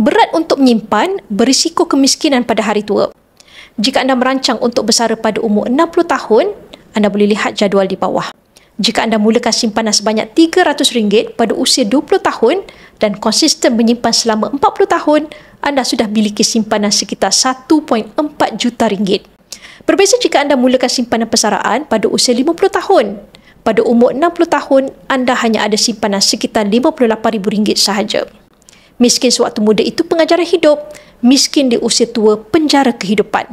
Berat untuk menyimpan berisiko kemiskinan pada hari tua. Jika anda merancang untuk bersara pada umur 60 tahun, anda boleh lihat jadual di bawah. Jika anda mulakan simpanan sebanyak RM300 pada usia 20 tahun dan konsisten menyimpan selama 40 tahun, anda sudah miliki simpanan sekitar RM1.4 juta. Berbeza jika anda mulakan simpanan persaraan pada usia 50 tahun. Pada umur 60 tahun, anda hanya ada simpanan sekitar RM58,000 sahaja. Miskin sewaktu muda itu pengajaran hidup, miskin di usia tua penjara kehidupan.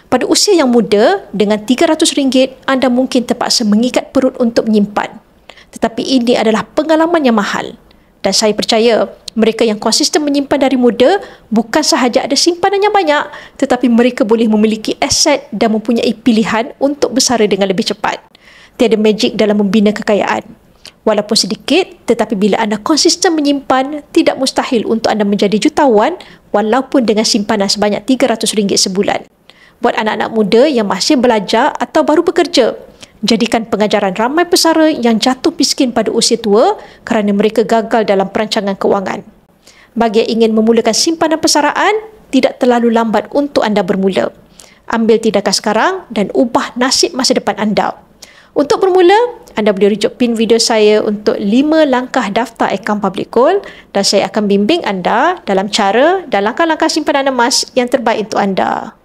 Pada usia yang muda, dengan RM300, anda mungkin terpaksa mengikat perut untuk menyimpan. Tetapi ini adalah pengalaman yang mahal. Dan saya percaya, mereka yang konsisten menyimpan dari muda bukan sahaja ada simpanan yang banyak, tetapi mereka boleh memiliki aset dan mempunyai pilihan untuk bersara dengan lebih cepat. Tiada magic dalam membina kekayaan. Walaupun sedikit, tetapi bila anda konsisten menyimpan, tidak mustahil untuk anda menjadi jutawan walaupun dengan simpanan sebanyak RM300 sebulan. Buat anak-anak muda yang masih belajar atau baru bekerja, jadikan pengajaran ramai pesara yang jatuh miskin pada usia tua kerana mereka gagal dalam perancangan kewangan. Bagi yang ingin memulakan simpanan persaraan, tidak terlalu lambat untuk anda bermula. Ambil tindakan sekarang dan ubah nasib masa depan anda. Untuk bermula, anda boleh rujuk pin video saya untuk 5 langkah daftar akaun public gold dan saya akan bimbing anda dalam cara dan langkah-langkah simpanan emas yang terbaik untuk anda.